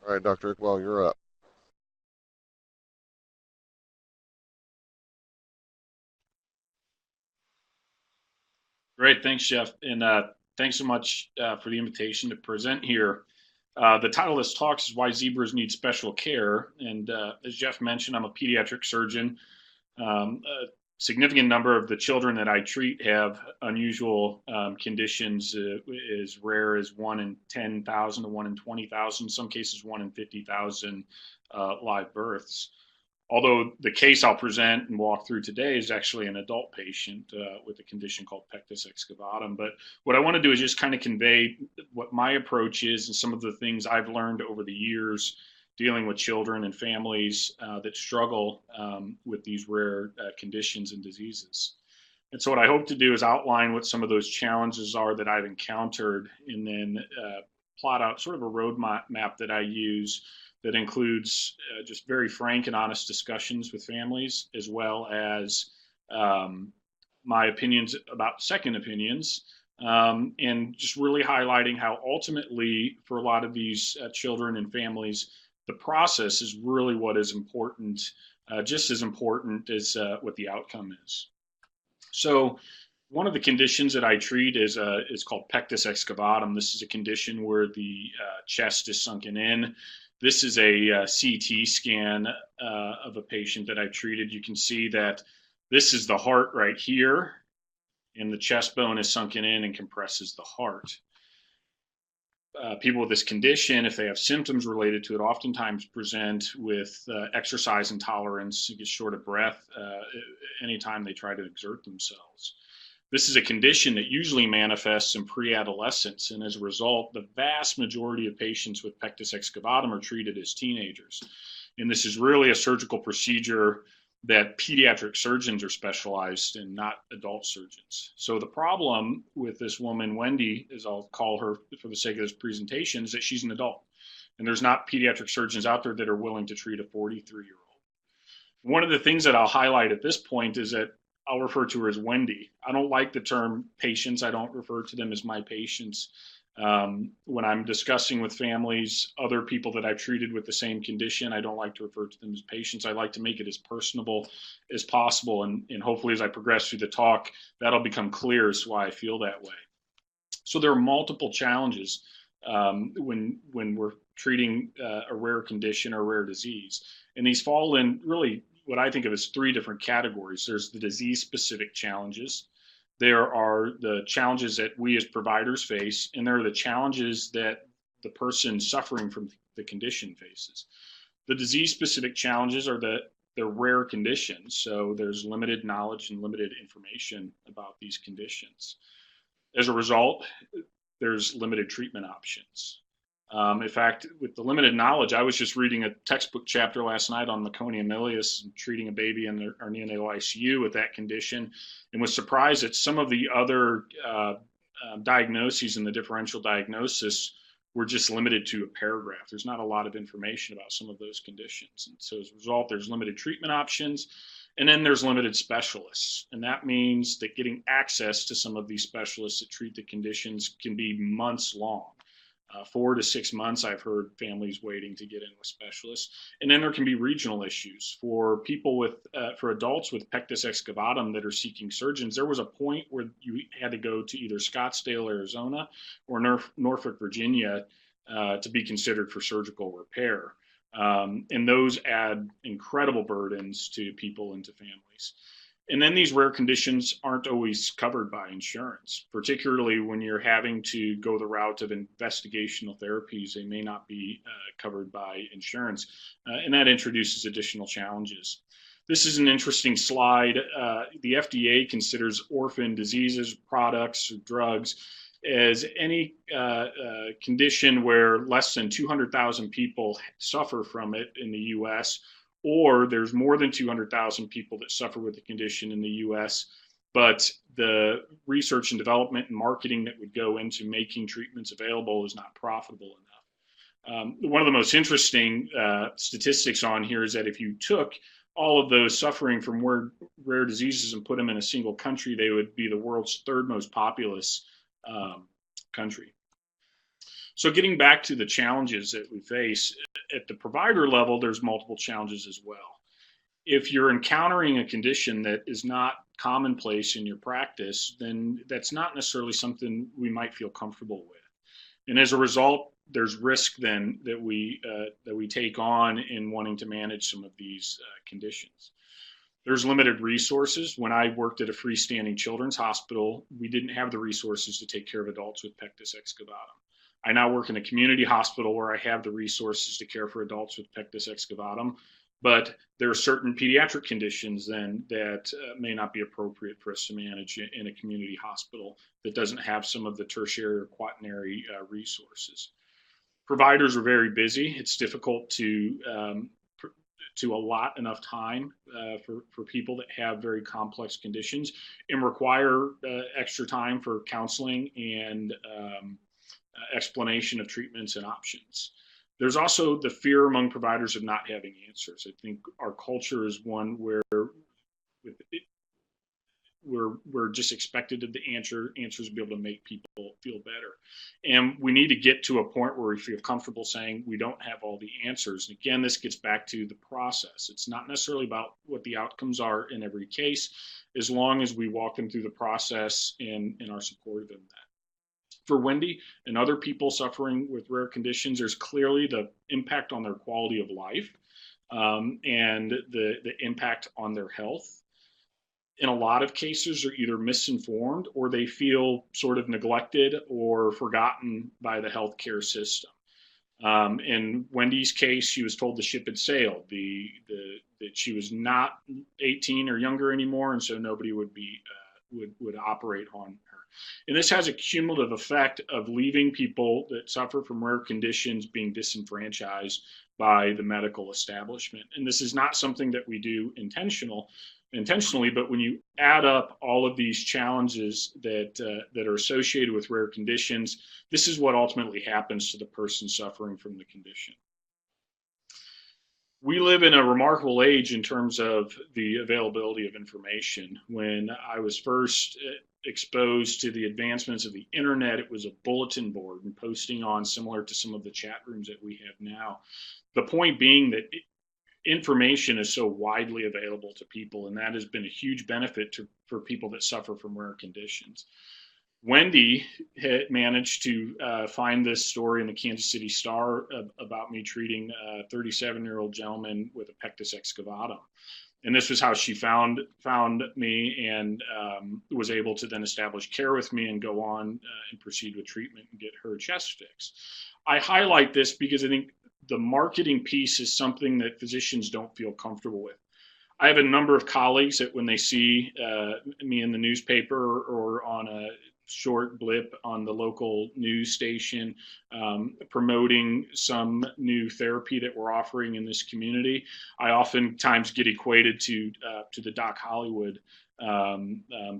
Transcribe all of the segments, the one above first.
All right, Dr. Iqbal, you're up. Great. Thanks, Jeff. And thanks so much for the invitation to present here. The title of this talk is Why Zebras Need Special Care. And as Jeff mentioned, I'm a pediatric surgeon. A significant number of the children that I treat have unusual conditions, as rare as 1 in 10,000 to 1 in 20,000, in some cases 1 in 50,000 live births. Although the case I'll present and walk through today is actually an adult patient with a condition called pectus excavatum. But what I want to do is just kind of convey what my approach is and some of the things I've learned over the years dealing with children and families that struggle with these rare conditions and diseases. And so, what I hope to do is outline what some of those challenges are that I've encountered, and then plot out sort of a roadmap that I use that includes just very frank and honest discussions with families, as well as my opinions about second opinions, and just really highlighting how ultimately, for a lot of these children and families, the process is really what is important, just as important as what the outcome is. So, one of the conditions that I treat is called pectus excavatum. This is a condition where the chest is sunken in. This is a CT scan of a patient that I treated. You can see that this is the heart right here, and the chest bone is sunken in and compresses the heart. People with this condition, if they have symptoms related to it, oftentimes present with exercise intolerance, get short of breath anytime they try to exert themselves. This is a condition that usually manifests in pre-adolescence, and as a result, the vast majority of patients with pectus excavatum are treated as teenagers. And this is really a surgical procedure that pediatric surgeons are specialized in, not adult surgeons. So the problem with this woman, Wendy, as I'll call her for the sake of this presentation, is that she's an adult. And there's not pediatric surgeons out there that are willing to treat a 43-year-old. One of the things that I'll highlight at this point is that I'll refer to her as Wendy. I don't like the term patients. I don't refer to them as my patients. When I'm discussing with families, other people that I've treated with the same condition, I don't like to refer to them as patients. I like to make it as personable as possible. And hopefully, as I progress through the talk, that'll become clear as to why I feel that way. So there are multiple challenges when we're treating a rare condition or rare disease. And these fall in really what I think of as three different categories. There's the disease-specific challenges. There are the challenges that we as providers face, and there are the challenges that the person suffering from the condition faces. The disease-specific challenges are the rare conditions, so there's limited knowledge and limited information about these conditions. As a result, there's limited treatment options. In fact, with the limited knowledge, I was just reading a textbook chapter last night on meconium ileus and treating a baby in our neonatal ICU with that condition, and was surprised at some of the other diagnoses in the differential diagnosis were just limited to a paragraph. There's not a lot of information about some of those conditions. And so as a result, there's limited treatment options, and then there's limited specialists. And that means that getting access to some of these specialists that treat the conditions can be months long. 4 to 6 months, I've heard families waiting to get in with specialists. And then there can be regional issues for people for adults with pectus excavatum that are seeking surgeons. There was a point where you had to go to either Scottsdale, Arizona, or Norfolk, Virginia, to be considered for surgical repair. And those add incredible burdens to people and to families. And then these rare conditions aren't always covered by insurance, particularly when you're having to go the route of investigational therapies. They may not be covered by insurance, and that introduces additional challenges. This is an interesting slide. The FDA considers orphan diseases, products, or drugs as any condition where less than 200,000 people suffer from it in the US, or there's more than 200,000 people that suffer with the condition in the US, but the research and development and marketing that would go into making treatments available is not profitable enough. One of the most interesting statistics on here is that if you took all of those suffering from rare diseases and put them in a single country, they would be the world's third most populous country. So getting back to the challenges that we face at the provider level, there's multiple challenges as well. If you're encountering a condition that is not commonplace in your practice, then that's not necessarily something we might feel comfortable with. And as a result, there's risk then that we take on in wanting to manage some of these conditions. There's limited resources. When I worked at a freestanding children's hospital, we didn't have the resources to take care of adults with pectus excavatum. I now work in a community hospital where I have the resources to care for adults with pectus excavatum, but there are certain pediatric conditions then that may not be appropriate for us to manage in a community hospital that doesn't have some of the tertiary or quaternary resources. Providers are very busy. It's difficult to allot enough time for people that have very complex conditions and require extra time for counseling and explanation of treatments and options. There's also the fear among providers of not having answers. I think our culture is one where we're just expected of the answers to be able to make people feel better. And we need to get to a point where we feel comfortable saying we don't have all the answers. And again, this gets back to the process. It's not necessarily about what the outcomes are in every case, as long as we walk them through the process and are supportive of that. For Wendy and other people suffering with rare conditions, there's clearly the impact on their quality of life and the impact on their health. In a lot of cases, they're either misinformed or they feel sort of neglected or forgotten by the healthcare system. In Wendy's case, she was told the ship had sailed, that she was not 18 or younger anymore, and so nobody would operate on her. And this has a cumulative effect of leaving people that suffer from rare conditions being disenfranchised by the medical establishment. And this is not something that we do intentionally, but when you add up all of these challenges that are associated with rare conditions, this is what ultimately happens to the person suffering from the condition. We live in a remarkable age in terms of the availability of information. When I was first exposed to the advancements of the internet, it was a bulletin board and posting on, similar to some of the chat rooms that we have now. The point being that information is so widely available to people, and that has been a huge benefit for people that suffer from rare conditions. Wendy had managed to find this story in the Kansas City Star about me treating a 37-year-old gentleman with a pectus excavatum. And this was how she found me and was able to then establish care with me and go on and proceed with treatment and get her chest fixed. I highlight this because I think the marketing piece is something that physicians don't feel comfortable with. I have a number of colleagues that when they see me in the newspaper or on a short blip on the local news station promoting some new therapy that we're offering in this community, I oftentimes get equated to the Doc Hollywood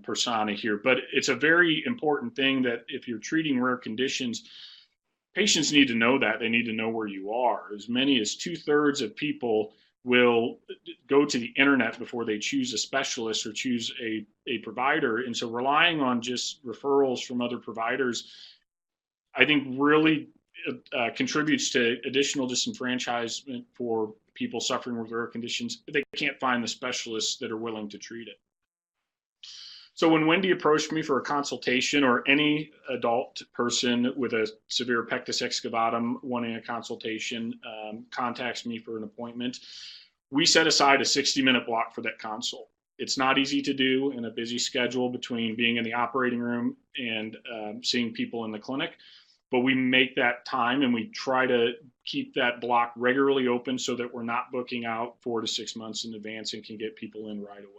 persona here. But it's a very important thing that if you're treating rare conditions, patients need to know that. They need to know where you are. As many as 2/3 of people will go to the internet before they choose a specialist or choose a provider. And so relying on just referrals from other providers, I think really contributes to additional disenfranchisement for people suffering with rare conditions. They can't find the specialists that are willing to treat it. So when Wendy approached me for a consultation, or any adult person with a severe pectus excavatum wanting a consultation contacts me for an appointment, we set aside a 60-minute block for that consult. It's not easy to do in a busy schedule between being in the operating room and seeing people in the clinic, but we make that time and we try to keep that block regularly open so that we're not booking out 4 to 6 months in advance and can get people in right away.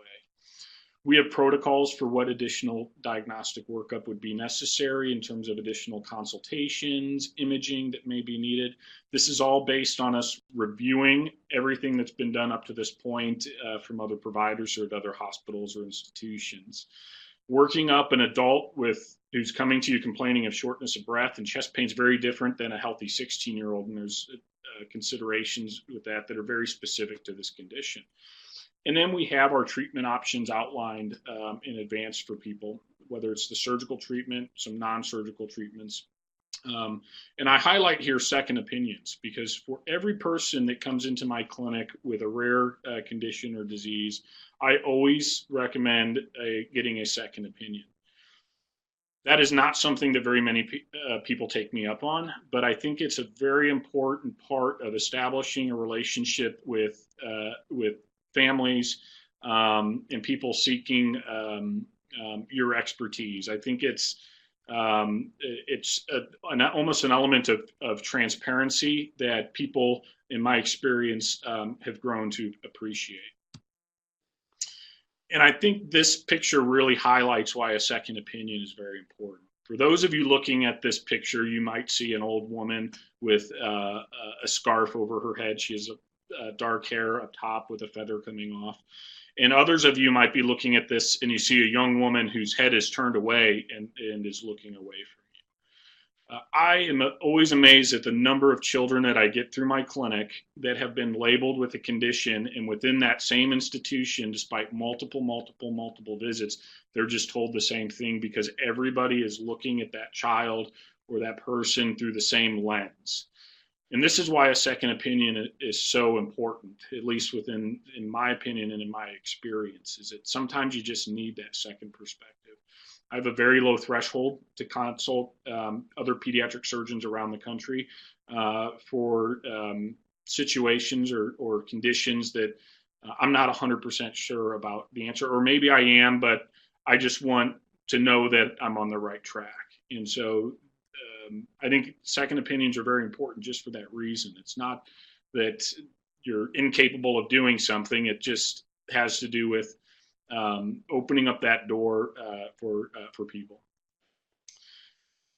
We have protocols for what additional diagnostic workup would be necessary in terms of additional consultations, imaging that may be needed. This is all based on us reviewing everything that's been done up to this point from other providers or at other hospitals or institutions. Working up an adult who's coming to you complaining of shortness of breath and chest pain is very different than a healthy 16-year-old, and there's considerations with that are very specific to this condition. And then we have our treatment options outlined in advance for people, whether it's the surgical treatment, some non-surgical treatments, Um, and I highlight here second opinions because for every person that comes into my clinic with a rare condition or disease, I always recommend getting a second opinion. That is not something that very many people take me up on, but I think it's a very important part of establishing a relationship with families and people seeking your expertise. I think it's almost an element of transparency that people, in my experience, have grown to appreciate. And I think this picture really highlights why a second opinion is very important. For those of you looking at this picture, you might see an old woman with a scarf over her head. She has dark hair up top with a feather coming off. And others of you might be looking at this and you see a young woman whose head is turned away and is looking away from you. I am always amazed at the number of children that I get through my clinic that have been labeled with a condition, and within that same institution, despite multiple visits, they're just told the same thing because everybody is looking at that child or that person through the same lens. And this is why a second opinion is so important, at least in my opinion and in my experience, is that sometimes you just need that second perspective. I have a very low threshold to consult other pediatric surgeons around the country for situations or conditions that I'm not 100% sure about the answer, or maybe I am, but I just want to know that I'm on the right track. And so I think second opinions are very important just for that reason. It's not that you're incapable of doing something. It just has to do with opening up that door for people.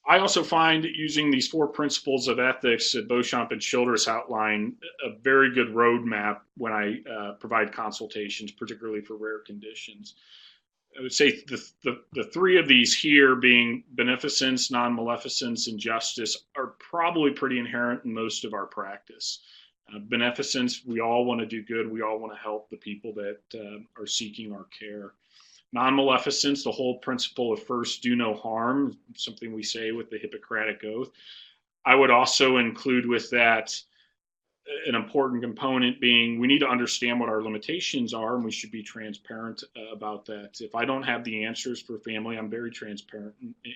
I also find using these 4 principles of ethics that Beauchamp and Childress outline a very good roadmap when I provide consultations, particularly for rare conditions. I would say the 3 of these here, being beneficence, non-maleficence, and justice, are probably pretty inherent in most of our practice. Beneficence, we all want to do good. We all want to help the people that are seeking our care. Non-maleficence, the whole principle of first do no harm, something we say with the Hippocratic Oath. I would also include with that an important component being we need to understand what our limitations are, and we should be transparent about that. If I don't have the answers for family, I'm very transparent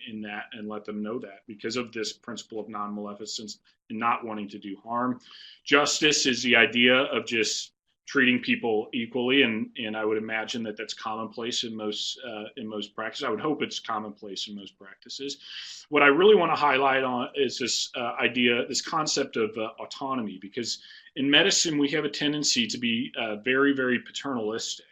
in that and let them know that because of this principle of non-maleficence and not wanting to do harm. Justice is the idea of just treating people equally, and I would imagine that that's commonplace in most practices. I would hope it's commonplace in most practices. What I really want to highlight on is this this concept of autonomy, because in medicine we have a tendency to be very paternalistic.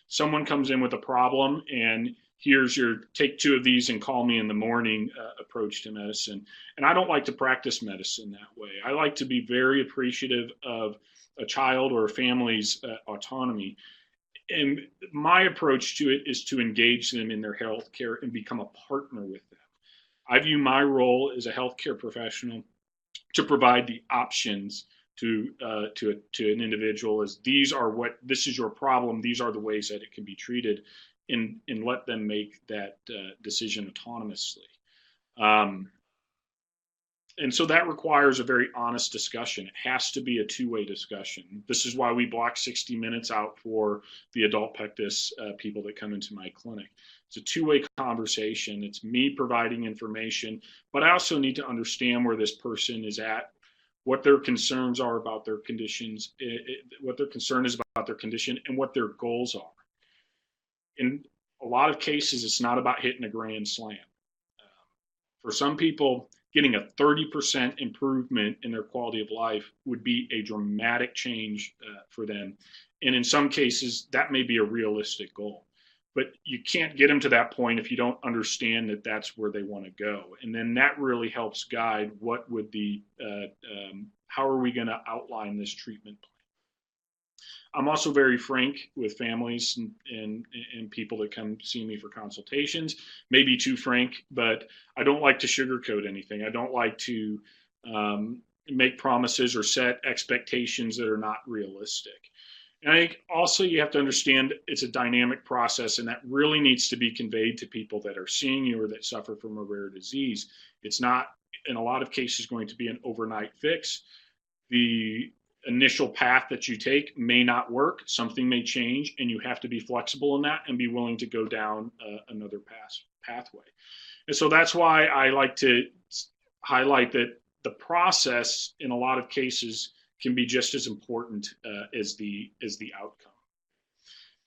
Someone comes in with a problem, and here's your take 2 of these and call me in the morning approach to medicine. And I don't like to practice medicine that way. I like to be very appreciative of a child or a family's autonomy. And my approach to it is to engage them in their health care and become a partner with them. I view my role as a healthcare professional to provide the options to an individual as this is your problem, these are the ways that it can be treated, and let them make that decision autonomously. And so that requires a very honest discussion. It has to be a 2-way discussion. This is why we block 60 minutes out for the adult pectus people that come into my clinic. It's a 2-way conversation. It's me providing information, but I also need to understand where this person is at, what their concerns are about their conditions, what their concern is about their condition, and what their goals are. In a lot of cases, it's not about hitting a grand slam. For some people, getting a 30% improvement in their quality of life would be a dramatic change for them. And in some cases, that may be a realistic goal. But you can't get them to that point if you don't understand that that's where they want to go. And then that really helps guide what would how are we going to outline this treatment plan. I'm also very frank with families and people that come see me for consultations, maybe too frank, but I don't like to sugarcoat anything. I don't like to make promises or set expectations that are not realistic. And I think also you have to understand it's a dynamic process, and that really needs to be conveyed to people that are seeing you or that suffer from a rare disease. It's not in a lot of cases, going to be an overnight fix. The initial path that you take may not work. Something may change, and you have to be flexible in that and be willing to go down another pathway. And so that's why I like to highlight that the process in a lot of cases can be just as important as the outcome.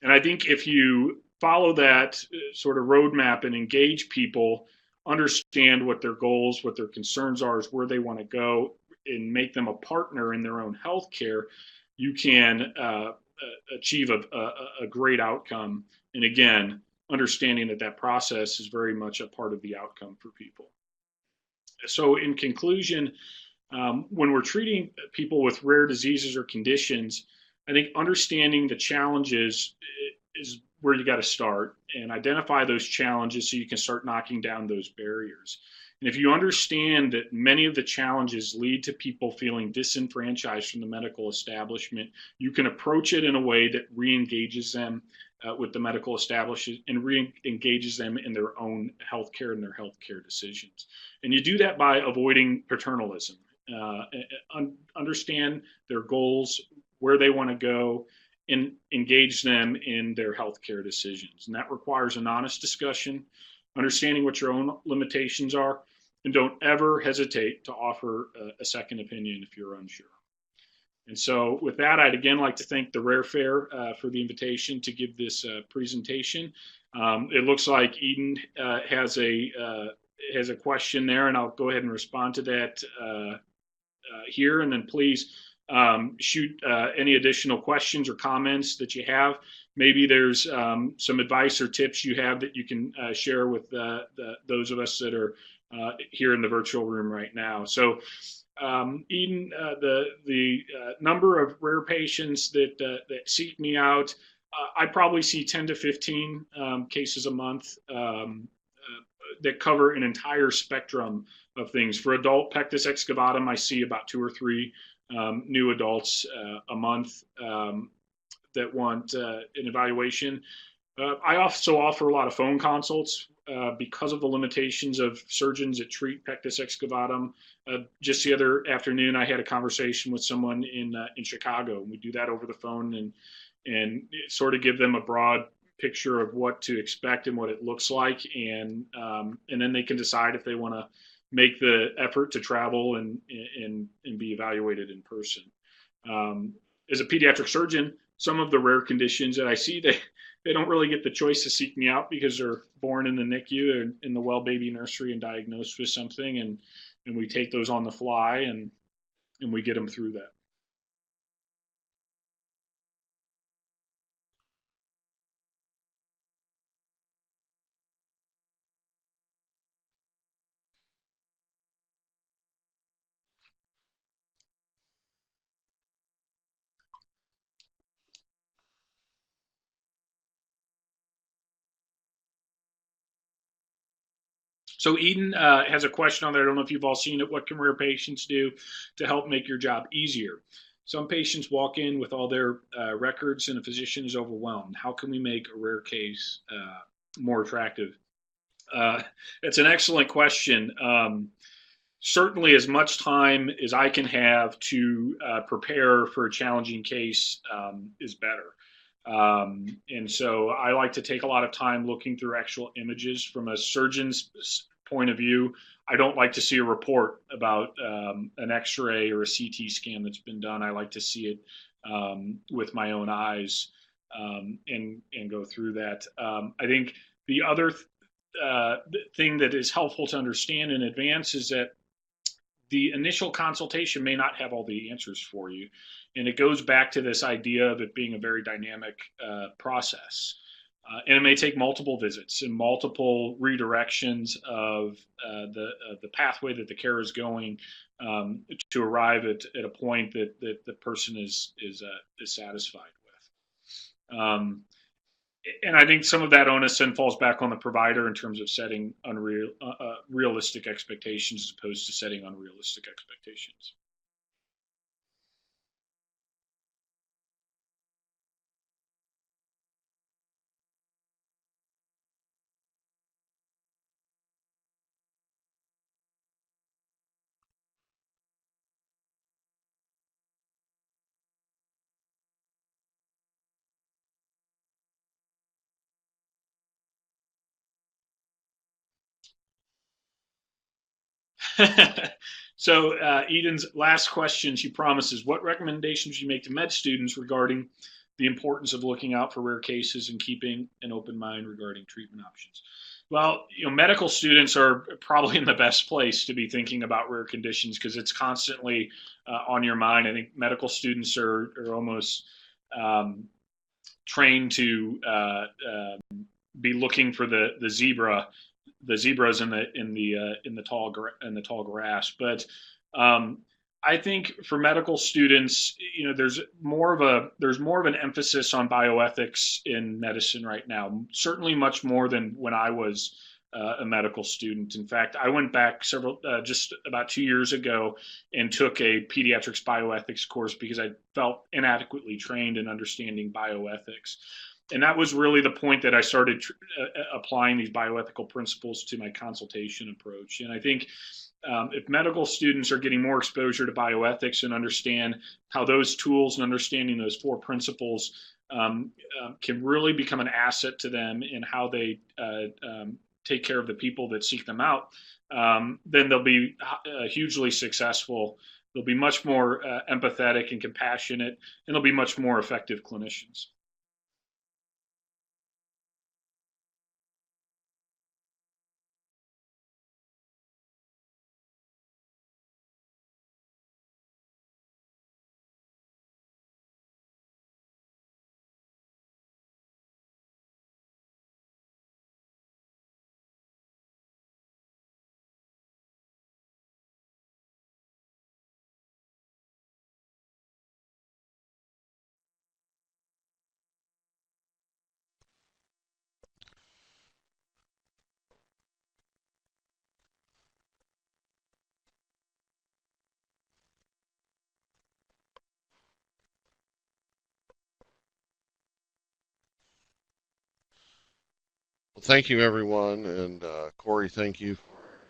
And I think if you follow that sort of roadmap and engage people, understand what their goals, what their concerns are, is where they want to go, and make them a partner in their own healthcare, you can achieve a great outcome. And again, understanding that that process is very much a part of the outcome for people. So, in conclusion, when we're treating people with rare diseases or conditions, I think understanding the challenges is where you got to start, and identify those challenges so you can start knocking down those barriers. And if you understand that many of the challenges lead to people feeling disenfranchised from the medical establishment, you can approach it in a way that re-engages them with the medical establishment and re-engages them in their own healthcare and their healthcare decisions. And you do that by avoiding paternalism. Understand their goals, where they want to go, and engage them in their healthcare decisions. And that requires an honest discussion, understanding what your own limitations are, and don't ever hesitate to offer a second opinion if you're unsure. And so with that, I'd again like to thank the Rare Fair for the invitation to give this presentation. It looks like Eden has a question there, and I'll go ahead and respond to that here. And then please shoot any additional questions or comments that you have. Maybe there's some advice or tips you have that you can share with those of us that are here in the virtual room right now. So Eden, the number of rare patients that seek me out, I probably see 10 to 15 cases a month that cover an entire spectrum of things. For adult pectus excavatum, I see about 2 or 3 new adults a month that want an evaluation. I also offer a lot of phone consults because of the limitations of surgeons that treat pectus excavatum. Just the other afternoon, I had a conversation with someone in Chicago, and we do that over the phone and sort of give them a broad picture of what to expect and what it looks like, and then they can decide if they want to make the effort to travel and be evaluated in person. As a pediatric surgeon, some of the rare conditions that I see, they don't really get the choice to seek me out because they're born in the NICU or in the well baby nursery and diagnosed with something, and we take those on the fly and we get them through that. So Eden has a question on there. I don't know if you've all seen it. What can rare patients do to help make your job easier? Some patients walk in with all their records and a physician is overwhelmed. How can we make a rare case more attractive? It's an excellent question. Certainly, as much time as I can have to prepare for a challenging case is better. And so I like to take a lot of time looking through actual images from a surgeon's point of view. I don't like to see a report about an x-ray or a CT scan that's been done. I like to see it with my own eyes and go through that. I think the other thing that is helpful to understand in advance is that the initial consultation may not have all the answers for you. And it goes back to this idea of it being a very dynamic process. And it may take multiple visits and multiple redirections of the pathway that the care is going to arrive at a point that the person is satisfied with. And I think some of that onus then falls back on the provider in terms of setting realistic expectations as opposed to setting unrealistic expectations. So Eden's last question, she promises, what recommendations you make to med students regarding the importance of looking out for rare cases and keeping an open mind regarding treatment options? Well, medical students are probably in the best place to be thinking about rare conditions because it's constantly on your mind. I think medical students are almost um, trained to be looking for the zebras in the tall grass. But um, I think for medical students, there's more of an emphasis on bioethics in medicine right now. Certainly, much more than when I was a medical student. In fact, I went back just about 2 years ago and took a pediatrics bioethics course because I felt inadequately trained in understanding bioethics. And that was really the point that I started applying these bioethical principles to my consultation approach. And I think if medical students are getting more exposure to bioethics and understand how those tools and understanding those four principles can really become an asset to them in how they take care of the people that seek them out, then they'll be hugely successful. They'll be much more empathetic and compassionate, and they'll be much more effective clinicians. Well, thank you, everyone. And Corey, thank you for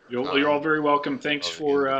your You're all time. very welcome. Thanks for Invitation.